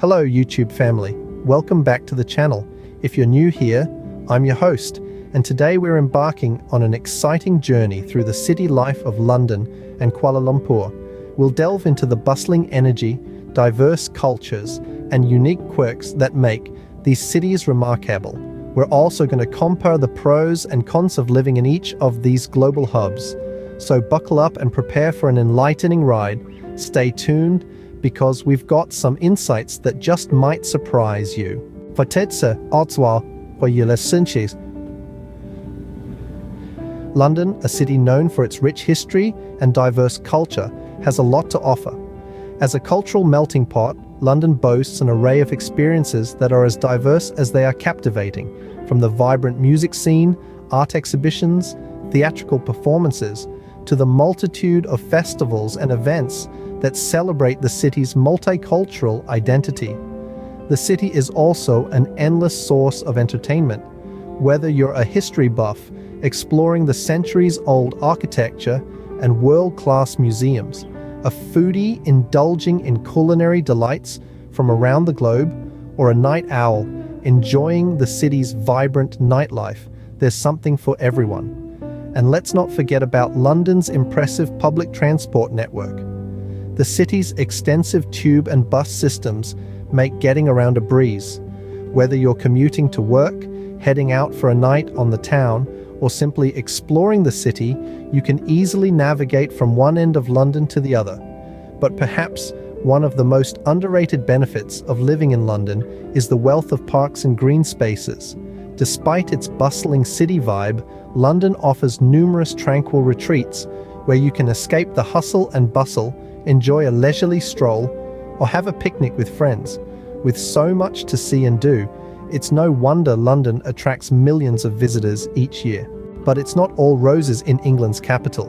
Hello YouTube family, welcome back to the channel. If you're new here, I'm your host, and today we're embarking on an exciting journey through the city life of London and Kuala Lumpur. We'll delve into the bustling energy, diverse cultures, and unique quirks that make these cities remarkable. We're also going to compare the pros and cons of living in each of these global hubs. So buckle up and prepare for an enlightening ride. Stay tuned, because we've got some insights that just might surprise you. London, a city known for its rich history and diverse culture, has a lot to offer. As a cultural melting pot, London boasts an array of experiences that are as diverse as they are captivating, from the vibrant music scene, art exhibitions, theatrical performances, to the multitude of festivals and events that celebrate the city's multicultural identity. The city is also an endless source of entertainment. Whether you're a history buff, exploring the centuries-old architecture and world-class museums, a foodie indulging in culinary delights from around the globe, or a night owl enjoying the city's vibrant nightlife, there's something for everyone. And let's not forget about London's impressive public transport network. The city's extensive tube and bus systems make getting around a breeze. Whether you're commuting to work, heading out for a night on the town, or simply exploring the city, you can easily navigate from one end of London to the other. But perhaps one of the most underrated benefits of living in London is the wealth of parks and green spaces. Despite its bustling city vibe, London offers numerous tranquil retreats where you can escape the hustle and bustle, enjoy a leisurely stroll, or have a picnic with friends. With so much to see and do, it's no wonder London attracts millions of visitors each year. But it's not all roses in England's capital.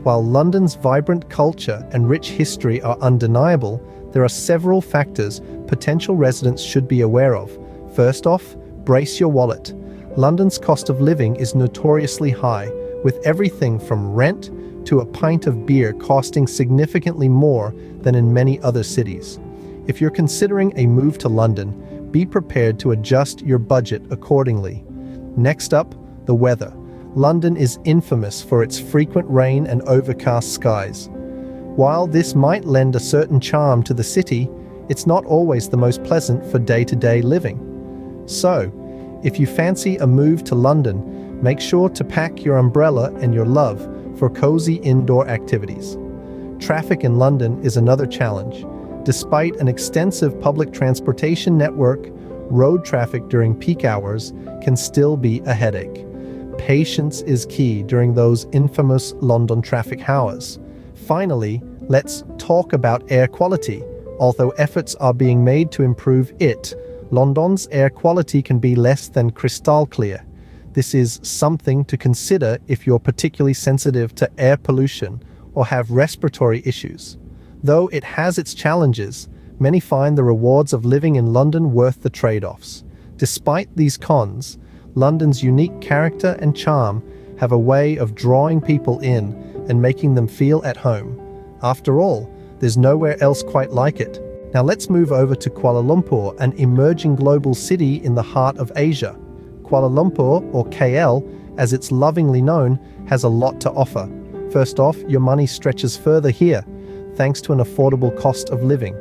While London's vibrant culture and rich history are undeniable, there are several factors potential residents should be aware of. First off, brace your wallet. London's cost of living is notoriously high, with everything from rent to a pint of beer costing significantly more than in many other cities. If you're considering a move to London, be prepared to adjust your budget accordingly. Next up, the weather. London is infamous for its frequent rain and overcast skies. While this might lend a certain charm to the city, it's not always the most pleasant for day-to-day living. So, if you fancy a move to London, make sure to pack your umbrella and your love for cozy indoor activities. Traffic in London is another challenge. Despite an extensive public transportation network, road traffic during peak hours can still be a headache. Patience is key during those infamous London traffic hours. Finally, let's talk about air quality. Although efforts are being made to improve it, London's air quality can be less than crystal clear. This is something to consider if you're particularly sensitive to air pollution or have respiratory issues. Though it has its challenges, many find the rewards of living in London worth the trade-offs. Despite these cons, London's unique character and charm have a way of drawing people in and making them feel at home. After all, there's nowhere else quite like it. Now let's move over to Kuala Lumpur, an emerging global city in the heart of Asia. Kuala Lumpur, or KL, as it's lovingly known, has a lot to offer. First off, your money stretches further here, thanks to an affordable cost of living.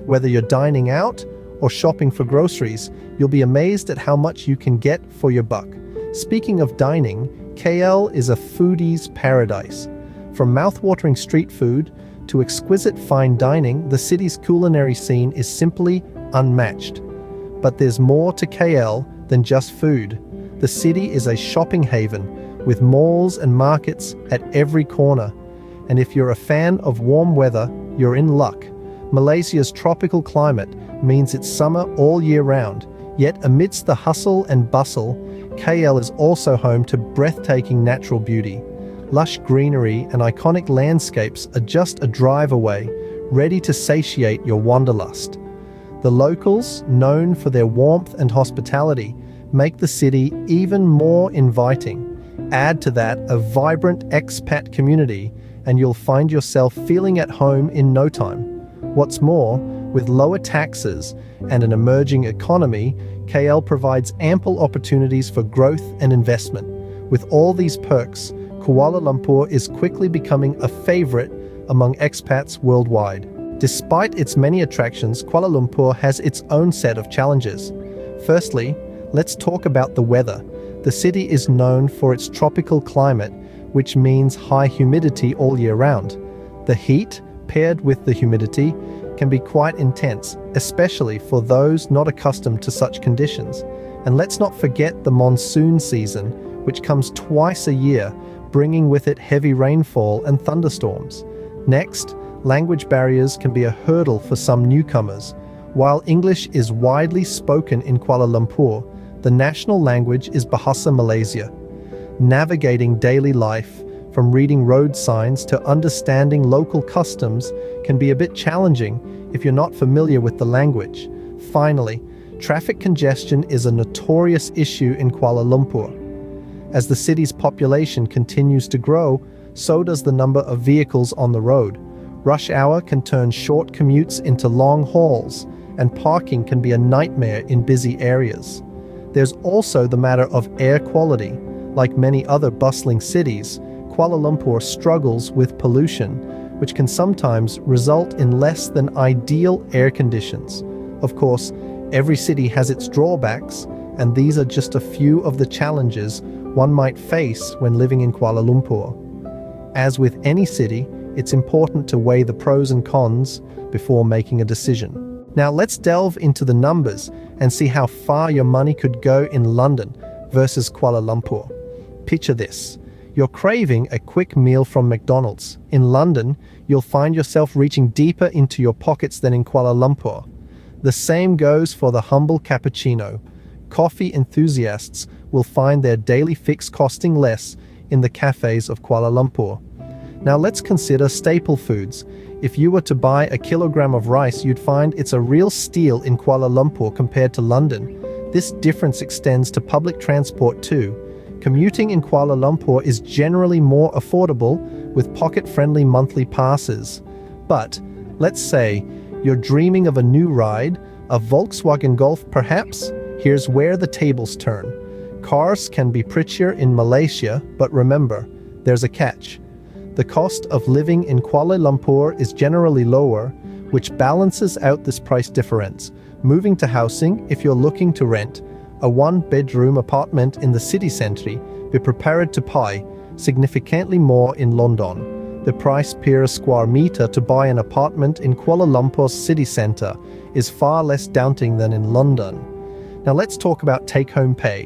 Whether you're dining out or shopping for groceries, you'll be amazed at how much you can get for your buck. Speaking of dining, KL is a foodie's paradise. From mouth-watering street food to exquisite fine dining, the city's culinary scene is simply unmatched. But there's more to KL than just food. The city is a shopping haven, with malls and markets at every corner. And if you're a fan of warm weather, you're in luck. Malaysia's tropical climate means it's summer all year round. Yet amidst the hustle and bustle, KL is also home to breathtaking natural beauty. Lush greenery and iconic landscapes are just a drive away, ready to satiate your wanderlust. The locals, known for their warmth and hospitality, make the city even more inviting. Add to that a vibrant expat community, and you'll find yourself feeling at home in no time. What's more, With lower taxes and an emerging economy, KL provides ample opportunities for growth and investment. With all these perks, Kuala Lumpur is quickly becoming a favorite among expats worldwide. Despite its many attractions, Kuala Lumpur has its own set of challenges. Firstly, let's talk about the weather. The city is known for its tropical climate, which means high humidity all year round. The heat, paired with the humidity, can be quite intense, especially for those not accustomed to such conditions. And let's not forget the monsoon season, which comes twice a year, bringing with it heavy rainfall and thunderstorms. Next, language barriers can be a hurdle for some newcomers. While English is widely spoken in Kuala Lumpur, the national language is Bahasa Malaysia. Navigating daily life, from reading road signs to understanding local customs, can be a bit challenging if you're not familiar with the language. Finally, traffic congestion is a notorious issue in Kuala Lumpur. As the city's population continues to grow, so does the number of vehicles on the road. Rush hour can turn short commutes into long hauls, and parking can be a nightmare in busy areas. There's also the matter of air quality. Like many other bustling cities, Kuala Lumpur struggles with pollution, which can sometimes result in less than ideal air conditions. Of course, every city has its drawbacks, and these are just a few of the challenges one might face when living in Kuala Lumpur. As with any city, it's important to weigh the pros and cons before making a decision. Now let's delve into the numbers and see how far your money could go in London versus Kuala Lumpur. Picture this. You're craving a quick meal from McDonald's. In London, you'll find yourself reaching deeper into your pockets than in Kuala Lumpur. The same goes for the humble cappuccino. Coffee enthusiasts will find their daily fix costing less in the cafes of Kuala Lumpur. Now let's consider staple foods. If you were to buy a kilogram of rice, you'd find it's a real steal in Kuala Lumpur compared to London. This difference extends to public transport too. Commuting in Kuala Lumpur is generally more affordable with pocket-friendly monthly passes. But let's say you're dreaming of a new ride, a Volkswagen Golf perhaps? Here's where the tables turn. Cars can be prettier in Malaysia, but remember, there's a catch. The cost of living in Kuala Lumpur is generally lower, which balances out this price difference. Moving to housing, if you're looking to rent a one-bedroom apartment in the city centre, be prepared to pay significantly more in London. The price per square metre to buy an apartment in Kuala Lumpur's city centre is far less daunting than in London. Now let's talk about take-home pay.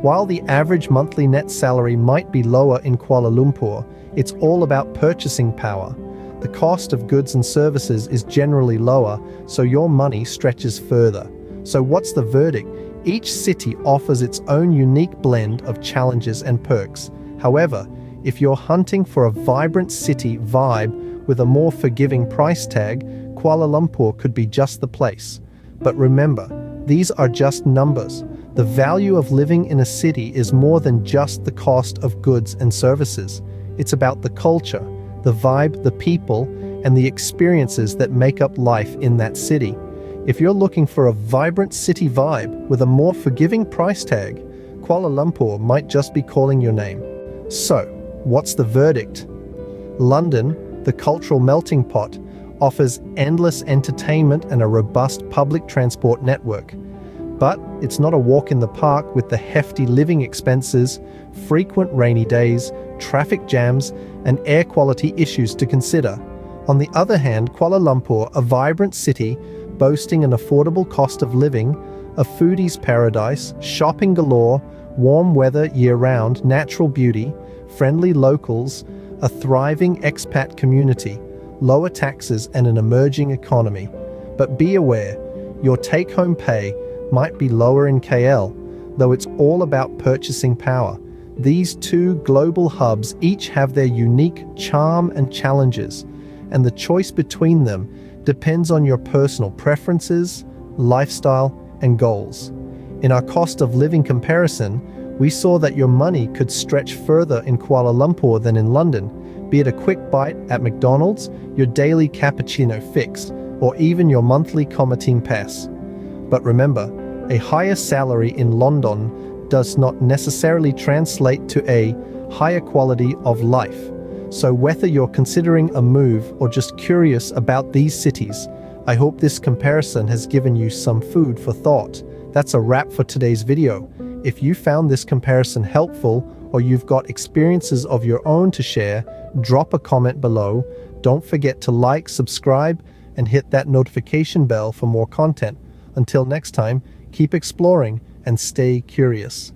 While the average monthly net salary might be lower in Kuala Lumpur, it's all about purchasing power. The cost of goods and services is generally lower, so your money stretches further. So what's the verdict? Each city offers its own unique blend of challenges and perks. However, if you're hunting for a vibrant city vibe with a more forgiving price tag, Kuala Lumpur could be just the place. But remember, these are just numbers. The value of living in a city is more than just the cost of goods and services. It's about the culture, the vibe, the people, and the experiences that make up life in that city. If you're looking for a vibrant city vibe with a more forgiving price tag, Kuala Lumpur might just be calling your name. So, what's the verdict? London, the cultural melting pot, offers endless entertainment and a robust public transport network. But it's not a walk in the park with the hefty living expenses, frequent rainy days, traffic jams, and air quality issues to consider. On the other hand, Kuala Lumpur, a vibrant city boasting an affordable cost of living, a foodie's paradise, shopping galore, warm weather year-round, natural beauty, friendly locals, a thriving expat community, lower taxes, and an emerging economy. But be aware, your take-home pay might be lower in KL, though it's all about purchasing power. These two global hubs each have their unique charm and challenges, and the choice between them depends on your personal preferences, lifestyle, and goals. In our cost of living comparison, we saw that your money could stretch further in Kuala Lumpur than in London, be it a quick bite at McDonald's, your daily cappuccino fix, or even your monthly commuting pass. But remember, a higher salary in London does not necessarily translate to a higher quality of life. So whether you're considering a move or just curious about these cities, I hope this comparison has given you some food for thought. That's a wrap for today's video. If you found this comparison helpful or you've got experiences of your own to share, drop a comment below. Don't forget to like, subscribe, and hit that notification bell for more content. Until next time, keep exploring and stay curious.